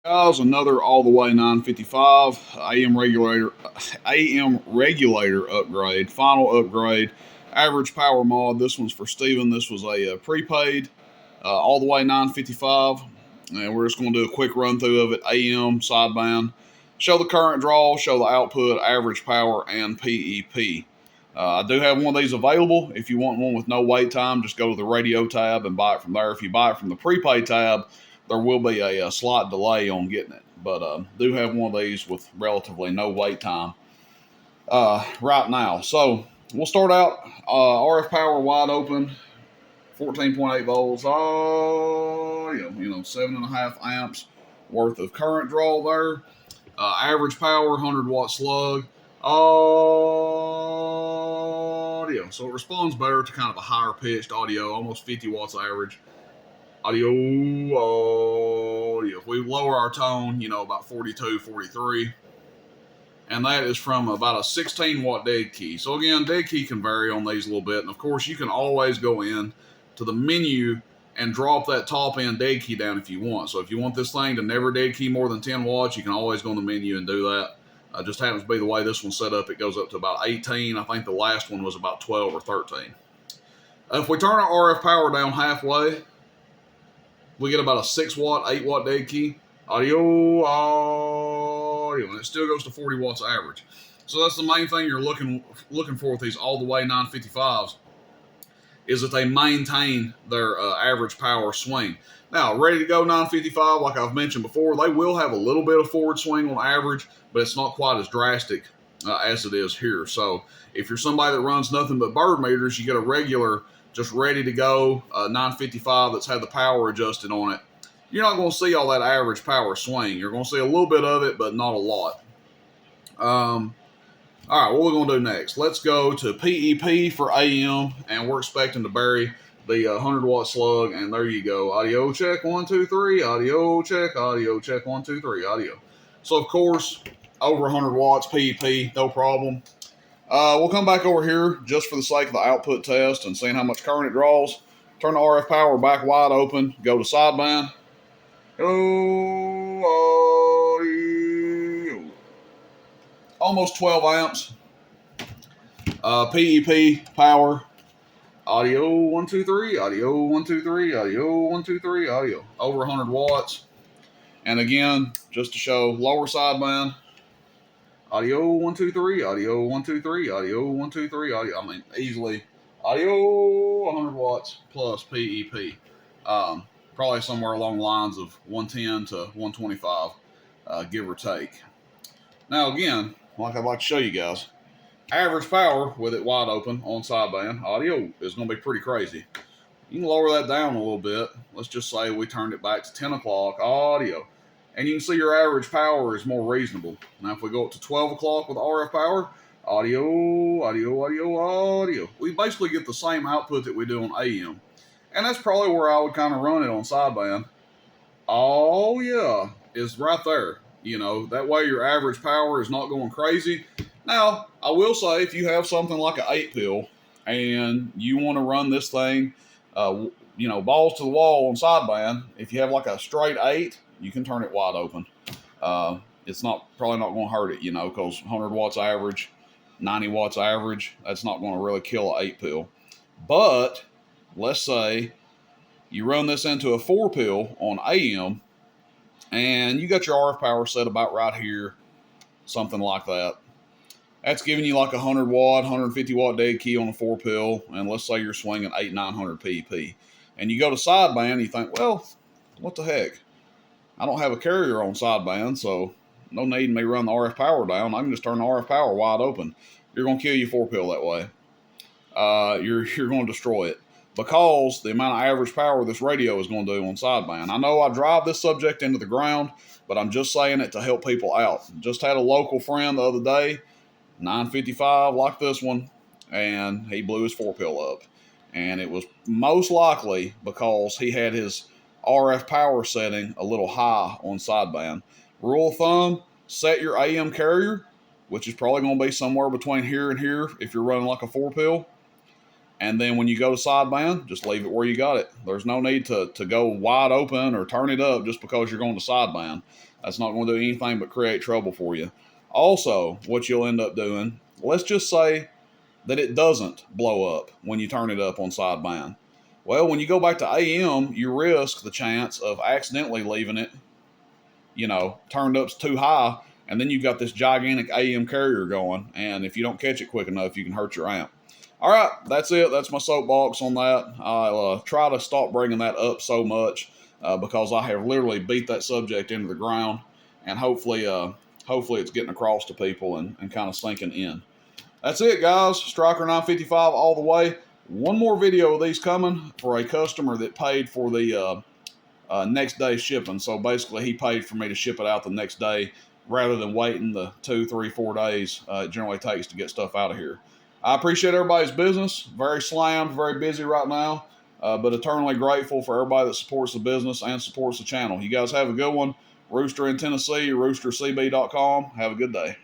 Guys, another all the way 955 AM regulator upgrade, final upgrade, average power mod. This one's for Steven. This was a prepaid all the way 955, and we're just going to do a quick run through of it. AM sideband, show the current draw, show the output, average power, and PEP. I do have one of these available. If you want one with no wait time, just go to the radio tab and buy it from there. If you buy it from the prepaid tab, there will be a slight delay on getting it. But do have one of these with relatively no wait time right now. So we'll start out RF power wide open, 14.8 volts. Oh, yeah, 7.5 amps worth of current draw there. Average power, 100-watt slug. Audio. So it responds better to kind of a higher pitched audio, almost 50 watts average. Audio. If we lower our tone, about 42, 43. And that is from about a 16-watt dead key. So again, dead key can vary on these a little bit. And of course, you can always go in to the menu and drop that top end dead key down if you want. So if you want this thing to never dead key more than 10 watts, you can always go in the menu and do that. Just happens to be the way this one's set up. It goes up to about 18. I think the last one was about 12 or 13. If we turn our RF power down halfway, we get about a 6-watt, 8-watt dead key. Audio, and it still goes to 40 watts average. So that's the main thing you're looking for with these all the way 955s, is that they maintain their average power swing. Now, ready to go 955, like I've mentioned before, they will have a little bit of forward swing on average, but it's not quite as drastic as it is here. So if you're somebody that runs nothing but bird meters, you get a regular, just ready to go 955 that's had the power adjusted on it. You're not going to see all that average power swing. You're going to see a little bit of it, but not a lot. All right, what we're going to do next? Let's go to PEP for AM, and we're expecting to bury the 100-watt slug, and there you go. Audio check, 1, 2, 3. Audio check, 1, 2, 3. Audio. So, of course, over 100 watts, PEP, no problem. We'll come back over here just for the sake of the output test and seeing how much current it draws. Turn the RF power back wide open, go to sideband. Almost 12 amps. PEP power. Audio 1, 2, 3. Audio 1, 2, 3. Audio 1, 2, 3. Audio over 100 watts. And again, just to show, lower sideband. Audio 1, 2, 3. Audio 1, 2, 3. Audio 1, 2, 3. Audio. I mean, easily. Audio 100 watts plus PEP. Probably somewhere along the lines of 110 to 125, give or take. Now, again, like I'd like to show you guys, average power with it wide open on sideband audio is going to be pretty crazy. You can lower that down a little bit. Let's just say we turned it back to 10 o'clock audio. And you can see your average power is more reasonable. Now, if we go up to 12 o'clock with RF power, audio, we basically get the same output that we do on AM. And that's probably where I would kind of run it on sideband. Oh, yeah, is right there. That way your average power is not going crazy. Now, I will say, if you have something like an 8-pill and you want to run this thing, balls to the wall on sideband, if you have like a straight 8, you can turn it wide open. It's probably not going to hurt it, because 100 watts average, 90 watts average, that's not going to really kill an 8-pill. But let's say you run this into a 4-pill on AM, and you got your RF power set about right here, something like that. That's giving you like a 100 watt, 150 watt dead key on a 4-pill, and let's say you're swinging 900 PEP. And you go to sideband, you think, well, what the heck? I don't have a carrier on sideband, so no need in me run the RF power down. I can just turn the RF power wide open. You're going to kill your 4-pill that way. You're going to destroy it, because the amount of average power this radio is going to do on sideband. I know I drive this subject into the ground, but I'm just saying it to help people out. Just had a local friend the other day, 955 like this one, and he blew his 4-pill up. And it was most likely because he had his RF power setting a little high on sideband. Rule of thumb, set your AM carrier, which is probably going to be somewhere between here and here if you're running like a 4-pill. And then when you go to sideband, just leave it where you got it. There's no need to go wide open or turn it up just because you're going to sideband. That's not going to do anything but create trouble for you. Also, what you'll end up doing, let's just say that it doesn't blow up when you turn it up on sideband. Well, when you go back to AM, you risk the chance of accidentally leaving it, turned up too high, and then you've got this gigantic AM carrier going, and if you don't catch it quick enough, you can hurt your amp. All right, that's it. That's my soapbox on that. I'll try to stop bringing that up so much because I have literally beat that subject into the ground, and hopefully it's getting across to people and kind of sinking in. That's it, guys. Stryker 955 all the way. One more video of these coming for a customer that paid for the next day shipping. So basically, he paid for me to ship it out the next day rather than waiting the 2, 3, 4 days it generally takes to get stuff out of here. I appreciate everybody's business. Very slammed, very busy right now, but eternally grateful for everybody that supports the business and supports the channel. You guys have a good one. Rooster in Tennessee, roostercb.com. Have a good day.